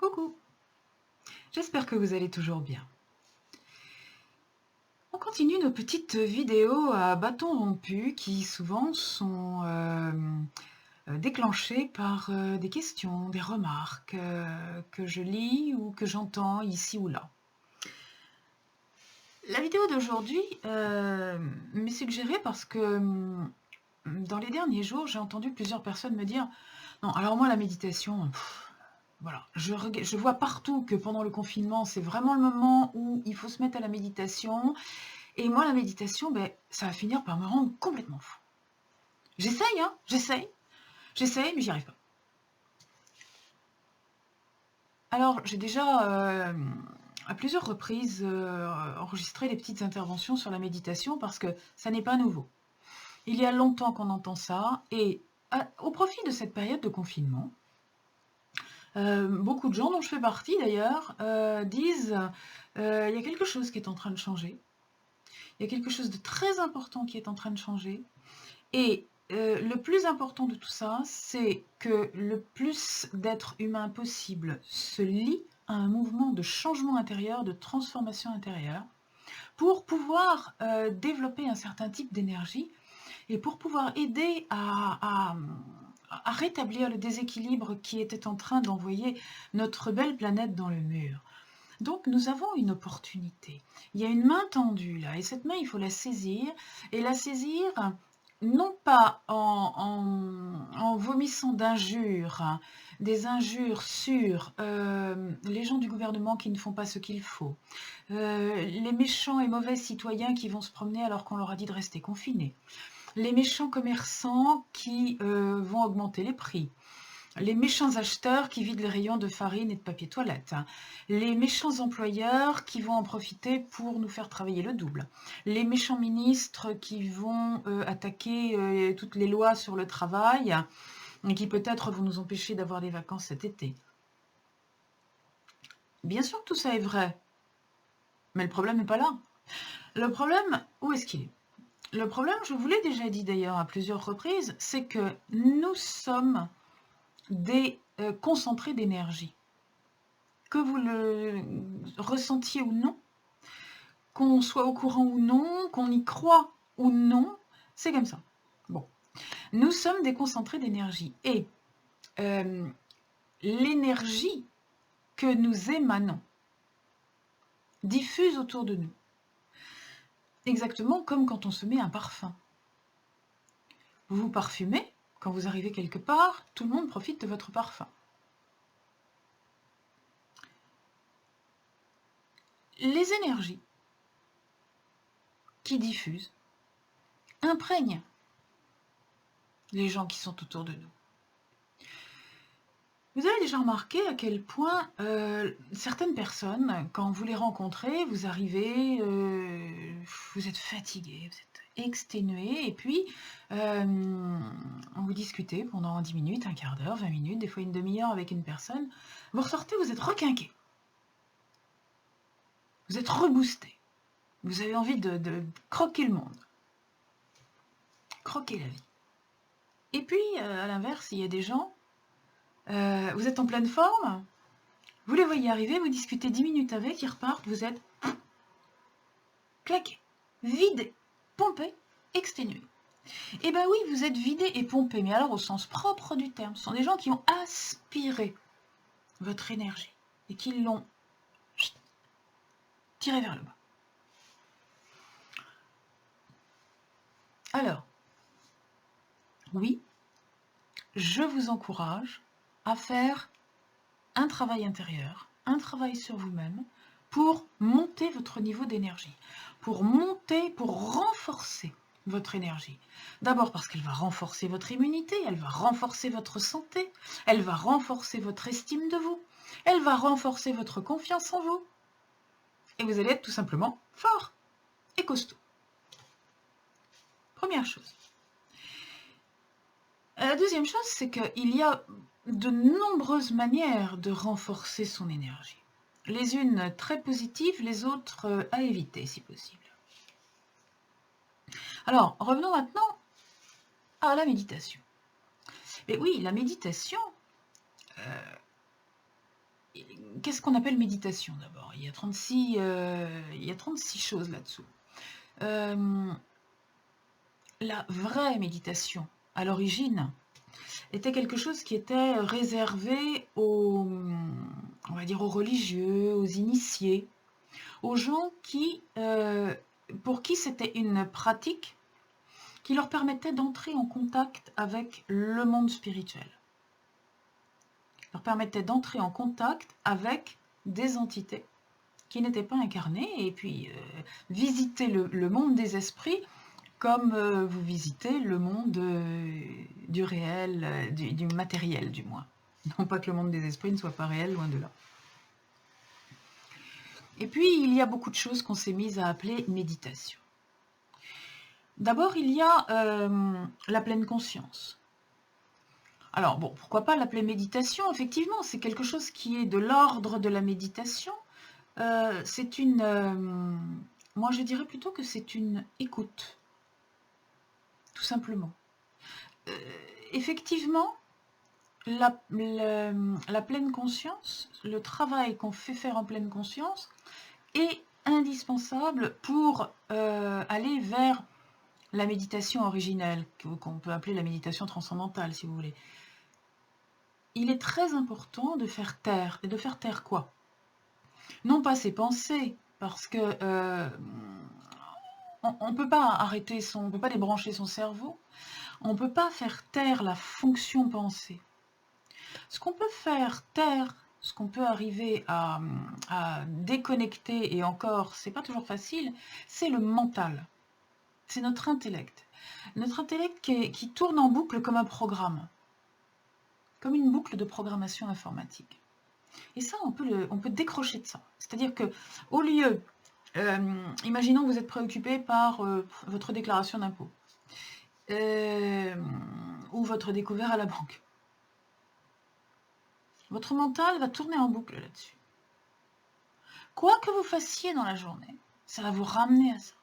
Coucou, j'espère que vous allez toujours bien. On continue nos petites vidéos à bâton rompu qui souvent sont déclenchées par des questions, des remarques que je lis ou que j'entends ici ou là. La vidéo d'aujourd'hui m'est suggérée parce que dans les derniers jours, j'ai entendu plusieurs personnes me dire « Non, alors moi la méditation, voilà, je vois partout que pendant le confinement, c'est vraiment le moment où il faut se mettre à la méditation. Et moi, la méditation, ben, ça va finir par me rendre complètement fou. » J'essaye, hein, j'essaye, mais j'y arrive pas. Alors, j'ai déjà, à plusieurs reprises, enregistré des petites interventions sur la méditation parce que ça n'est pas nouveau. Il y a longtemps qu'on entend ça et au profit de cette période de confinement, beaucoup de gens, dont je fais partie d'ailleurs, disent il y a quelque chose qui est en train de changer. Il y a quelque chose de très important qui est en train de changer. Et le plus important de tout ça, c'est que le plus d'êtres humains possible se lient à un mouvement de changement intérieur, de transformation intérieure, pour pouvoir développer un certain type d'énergie et pour pouvoir aider à rétablir le déséquilibre qui était en train d'envoyer notre belle planète dans le mur. Donc nous avons une opportunité. Il y a une main tendue là, et cette main, il faut la saisir, et la saisir non pas en vomissant d'injures, hein, des injures sur les gens du gouvernement qui ne font pas ce qu'il faut, les méchants et mauvais citoyens qui vont se promener alors qu'on leur a dit de rester confinés, les méchants commerçants qui vont augmenter les prix, les méchants acheteurs qui vident les rayons de farine et de papier toilette, les méchants employeurs qui vont en profiter pour nous faire travailler le double, les méchants ministres qui vont attaquer toutes les lois sur le travail et qui peut-être vont nous empêcher d'avoir des vacances cet été. Bien sûr que tout ça est vrai, mais le problème n'est pas là. Le problème, où est-ce qu'il est ? Le problème, je vous l'ai déjà dit d'ailleurs à plusieurs reprises, c'est que nous sommes des concentrés d'énergie. Que vous le ressentiez ou non, qu'on soit au courant ou non, qu'on y croit ou non, c'est comme ça. Bon, nous sommes des concentrés d'énergie et l'énergie que nous émanons diffuse autour de nous. Exactement comme quand on se met un parfum. Vous vous parfumez, quand vous arrivez quelque part, tout le monde profite de votre parfum. Les énergies qui diffusent imprègnent les gens qui sont autour de nous. Vous avez déjà remarqué à quel point certaines personnes, quand vous les rencontrez, vous arrivez, vous êtes fatigué, vous êtes exténué, et puis vous discutez pendant 10 minutes, un quart d'heure, 20 minutes, des fois une demi-heure avec une personne, vous ressortez, vous êtes requinqué, vous êtes reboosté, vous avez envie de croquer le monde, croquer la vie. Et puis, à l'inverse, il y a des gens, vous êtes en pleine forme, vous les voyez arriver, vous discutez 10 minutes avec, ils repartent, vous êtes claqué, vidé, pompé, exténué. Eh bien oui, vous êtes vidé et pompé, mais alors au sens propre du terme. Ce sont des gens qui ont aspiré votre énergie et qui l'ont tiré vers le bas. Alors, oui, je vous encourage à faire un travail intérieur, un travail sur vous-même pour monter votre niveau d'énergie, pour renforcer votre énergie. D'abord parce qu'elle va renforcer votre immunité, elle va renforcer votre santé, elle va renforcer votre estime de vous, elle va renforcer votre confiance en vous. Et vous allez être tout simplement fort et costaud. Première chose. La deuxième chose, c'est qu'il y a de nombreuses manières de renforcer son énergie. Les unes très positives, les autres à éviter si possible. Alors, revenons maintenant à la méditation. Mais oui, la méditation, qu'est-ce qu'on appelle méditation d'abord? Il y a 36 choses là-dessous. La vraie méditation, à l'origine, était quelque chose qui était réservé aux, on va dire, aux religieux, aux initiés, aux gens pour qui c'était une pratique qui leur permettait d'entrer en contact avec le monde spirituel, leur permettait d'entrer en contact avec des entités qui n'étaient pas incarnées, et puis visiter le monde des esprits comme vous visitez le monde du réel, du matériel du moins. Non pas que le monde des esprits ne soit pas réel, loin de là. Et puis, il y a beaucoup de choses qu'on s'est mises à appeler méditation. D'abord, il y a la pleine conscience. Alors, bon, pourquoi pas l'appeler méditation? Effectivement, c'est quelque chose qui est de l'ordre de la méditation. C'est une... moi, je dirais plutôt que c'est une écoute. Tout simplement. Effectivement, la pleine conscience, le travail qu'on fait faire en pleine conscience est indispensable pour aller vers la méditation originelle, qu'on peut appeler la méditation transcendantale, si vous voulez. Il est très important de faire taire. Et de faire taire quoi? Non pas ses pensées, parce que on ne peut pas arrêter on ne peut pas débrancher son cerveau, on ne peut pas faire taire la fonction pensée. Ce qu'on peut faire taire, ce qu'on peut arriver à déconnecter, et encore, c'est pas toujours facile, c'est le mental. C'est notre intellect. Notre intellect qui tourne en boucle comme un programme, comme une boucle de programmation informatique. Et ça, on peut décrocher de ça. C'est-à-dire que, au lieu, imaginons que vous êtes préoccupé par votre déclaration d'impôt, ou votre découvert à la banque. Votre mental va tourner en boucle là-dessus. Quoi que vous fassiez dans la journée, ça va vous ramener à ça.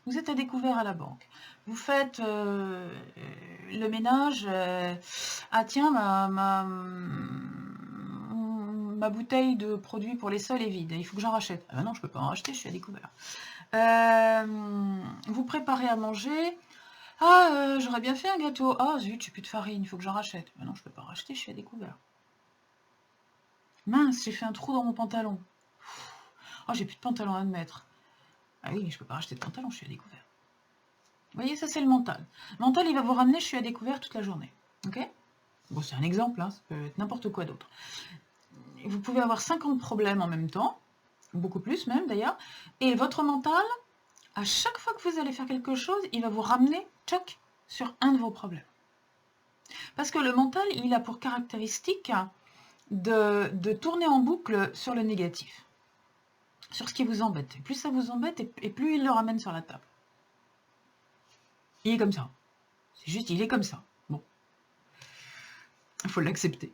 Vous êtes à découvert à la banque. Vous faites le ménage. Ah tiens, ma bouteille de produit pour les sols est vide. Il faut que j'en rachète. Ah ben non, je ne peux pas en racheter, je suis à découvert. Vous préparez à manger. Ah, j'aurais bien fait un gâteau. Ah zut, j'ai plus de farine, il faut que j'en rachète. Ben non, je ne peux pas en racheter, je suis à découvert. Mince, j'ai fait un trou dans mon pantalon. Oh, j'ai plus de pantalon à me mettre. Ah oui, mais je ne peux pas racheter de pantalon, je suis à découvert. Vous voyez, ça c'est le mental. Le mental, il va vous ramener, je suis à découvert toute la journée. Ok? Bon, c'est un exemple, hein, ça peut être n'importe quoi d'autre. Vous pouvez avoir 50 problèmes en même temps, beaucoup plus même d'ailleurs, et votre mental, à chaque fois que vous allez faire quelque chose, il va vous ramener, tchoc, sur un de vos problèmes. Parce que le mental, il a pour caractéristique de tourner en boucle sur le négatif, sur ce qui vous embête. Et plus ça vous embête, et plus il le ramène sur la table. Il est comme ça. C'est juste, il est comme ça. Bon. Il faut l'accepter.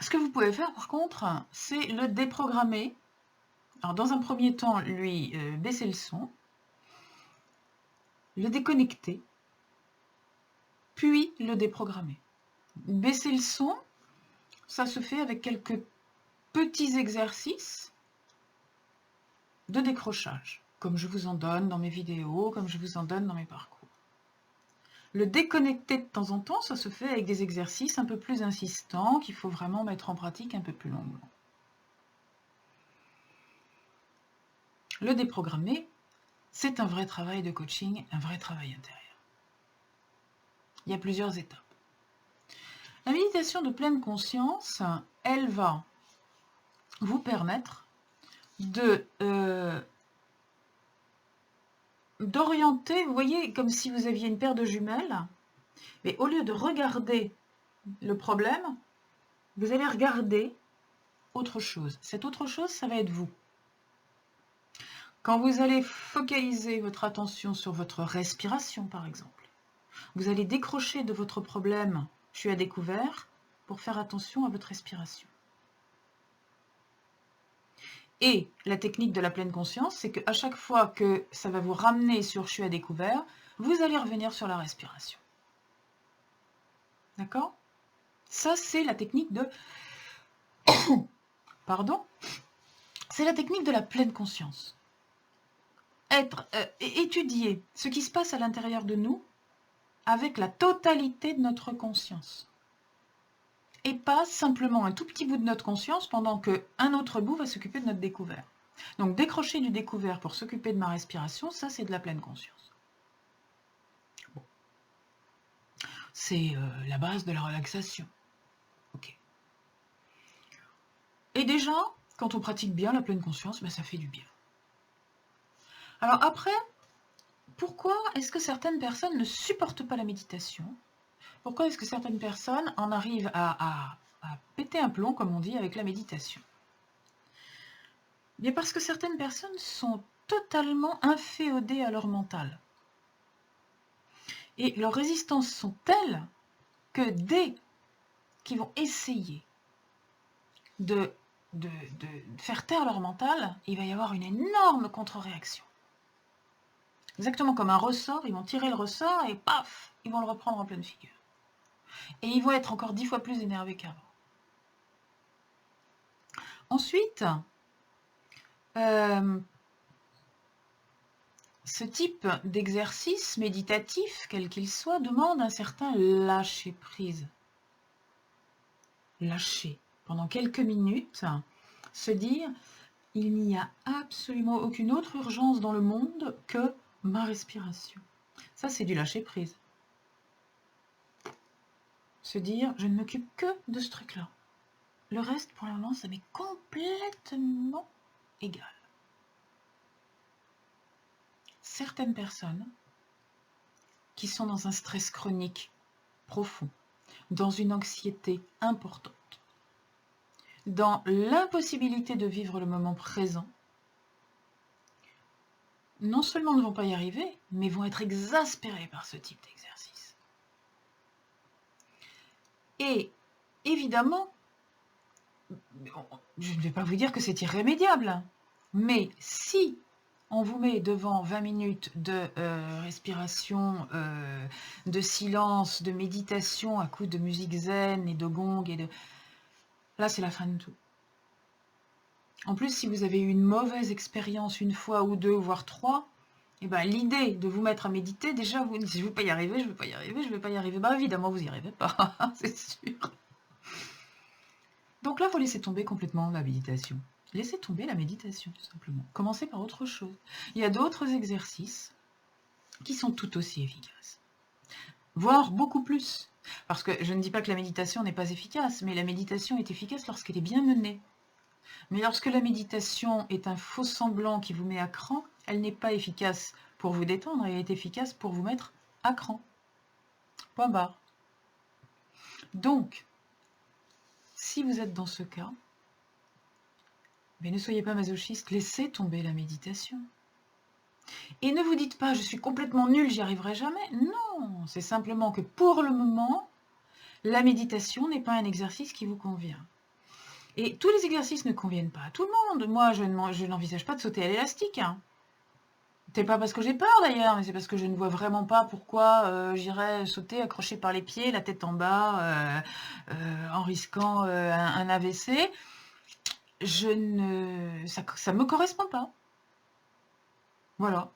Ce que vous pouvez faire, par contre, c'est le déprogrammer. Alors, dans un premier temps, lui baisser le son, le déconnecter, puis le déprogrammer. Baisser le son, ça se fait avec quelques petits exercices de décrochage, comme je vous en donne dans mes vidéos, comme je vous en donne dans mes parcours. Le déconnecter de temps en temps, ça se fait avec des exercices un peu plus insistants qu'il faut vraiment mettre en pratique un peu plus longuement. Le déprogrammer, c'est un vrai travail de coaching, un vrai travail intérieur. Il y a plusieurs étapes. La méditation de pleine conscience, elle va vous permettre d'orienter, vous voyez, comme si vous aviez une paire de jumelles, mais au lieu de regarder le problème, vous allez regarder autre chose. Cette autre chose, ça va être vous. Quand vous allez focaliser votre attention sur votre respiration, par exemple, vous allez décrocher de votre problème « je suis à découvert » pour faire attention à votre respiration. Et la technique de la pleine conscience, c'est qu'à chaque fois que ça va vous ramener sur « je suis à découvert », vous allez revenir sur la respiration. D'accord? Ça, c'est la technique de Pardon, c'est la technique de la pleine conscience. Étudier ce qui se passe à l'intérieur de nous avec la totalité de notre conscience. Et pas simplement un tout petit bout de notre conscience pendant qu'un autre bout va s'occuper de notre découvert. Donc décrocher du découvert pour s'occuper de ma respiration, ça c'est de la pleine conscience. Bon. C'est la base de la relaxation. Ok. Et déjà, quand on pratique bien la pleine conscience, ben ça fait du bien. Alors après, pourquoi est-ce que certaines personnes ne supportent pas la méditation? Pourquoi est-ce que certaines personnes en arrivent à péter un plomb, comme on dit, avec la méditation? Bien parce que certaines personnes sont totalement inféodées à leur mental. Et leurs résistances sont telles que dès qu'ils vont essayer de faire taire leur mental, il va y avoir une énorme contre-réaction. Exactement comme un ressort, ils vont tirer le ressort et paf, ils vont le reprendre en pleine figure. Et ils vont être encore 10 fois plus énervés qu'avant. Ensuite, ce type d'exercice méditatif, quel qu'il soit, demande un certain lâcher-prise. Lâcher pendant quelques minutes, se dire « il n'y a absolument aucune autre urgence dans le monde que ma respiration ». Ça, c'est du lâcher-prise. Se dire « je ne m'occupe que de ce truc-là ». Le reste, pour le moment, ça m'est complètement égal. Certaines personnes qui sont dans un stress chronique profond, dans une anxiété importante, dans l'impossibilité de vivre le moment présent, non seulement ne vont pas y arriver, mais vont être exaspérés par ce type d'exercice. Et évidemment, je ne vais pas vous dire que c'est irrémédiable, mais si on vous met devant 20 minutes de respiration, de silence, de méditation à coups de musique zen et de gong, là c'est la fin de tout. En plus, si vous avez eu une mauvaise expérience une fois ou deux, voire trois, eh ben, l'idée de vous mettre à méditer, déjà vous dites « je ne vais pas y arriver, je ne vais pas y arriver, je ne vais pas y arriver ». Bah évidemment, vous n'y arrivez pas, c'est sûr. Donc là, il faut laisser tomber complètement la méditation. Laissez tomber la méditation, tout simplement. Commencez par autre chose. Il y a d'autres exercices qui sont tout aussi efficaces, voire beaucoup plus. Parce que je ne dis pas que la méditation n'est pas efficace, mais la méditation est efficace lorsqu'elle est bien menée. Mais lorsque la méditation est un faux semblant qui vous met à cran, elle n'est pas efficace pour vous détendre, elle est efficace pour vous mettre à cran. Point barre. Donc, si vous êtes dans ce cas, mais ne soyez pas masochiste, laissez tomber la méditation. Et ne vous dites pas, je suis complètement nulle, j'y arriverai jamais. Non, c'est simplement que pour le moment, la méditation n'est pas un exercice qui vous convient. Et tous les exercices ne conviennent pas à tout le monde. Moi, je n'envisage pas de sauter à l'élastique. C'est pas parce que j'ai peur d'ailleurs, mais c'est parce que je ne vois vraiment pas pourquoi j'irais sauter accroché par les pieds, la tête en bas, en risquant un AVC. Ça ne me correspond pas. Voilà.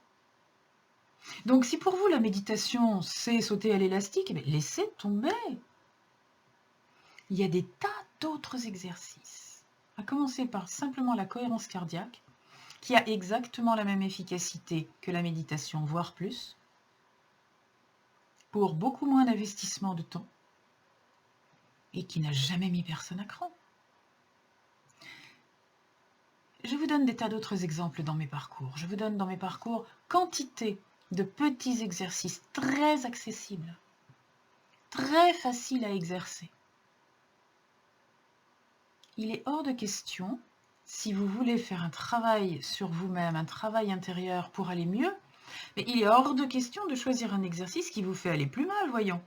Donc si pour vous la méditation c'est sauter à l'élastique, eh bien, laissez tomber. Il y a des tas d'autres exercices. À commencer par simplement la cohérence cardiaque, qui a exactement la même efficacité que la méditation, voire plus, pour beaucoup moins d'investissement de temps, et qui n'a jamais mis personne à cran. Je vous donne des tas d'autres exemples dans mes parcours. Je vous donne dans mes parcours quantité de petits exercices très accessibles, très faciles à exercer. Il est hors de question, si vous voulez faire un travail sur vous-même, un travail intérieur pour aller mieux, mais il est hors de question de choisir un exercice qui vous fait aller plus mal, voyons.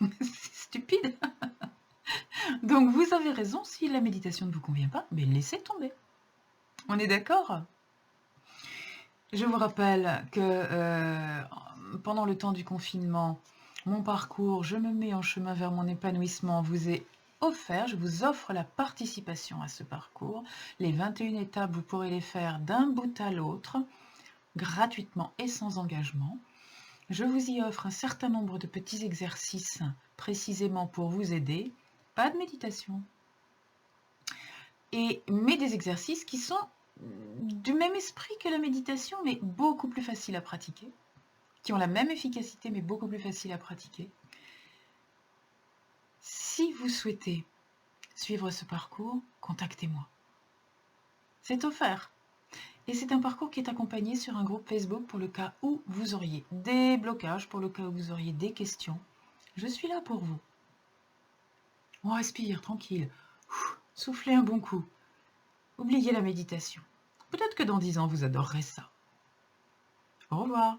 C'est stupide. Donc vous avez raison, si la méditation ne vous convient pas, mais laissez tomber. On est d'accord ? Je vous rappelle que pendant le temps du confinement, mon parcours, je me mets en chemin vers mon épanouissement, vous est offert, je vous offre la participation à ce parcours. Les 21 étapes, vous pourrez les faire d'un bout à l'autre, gratuitement et sans engagement. Je vous y offre un certain nombre de petits exercices précisément pour vous aider. Pas de méditation. Mais des exercices qui sont du même esprit que la méditation, mais beaucoup plus faciles à pratiquer, qui ont la même efficacité, mais beaucoup plus faciles à pratiquer. Si vous souhaitez suivre ce parcours, contactez-moi. C'est offert. Et c'est un parcours qui est accompagné sur un groupe Facebook pour le cas où vous auriez des blocages, pour le cas où vous auriez des questions. Je suis là pour vous. On respire, tranquille. Soufflez un bon coup. Oubliez la méditation. Peut-être que dans 10 ans, vous adorerez ça. Au revoir.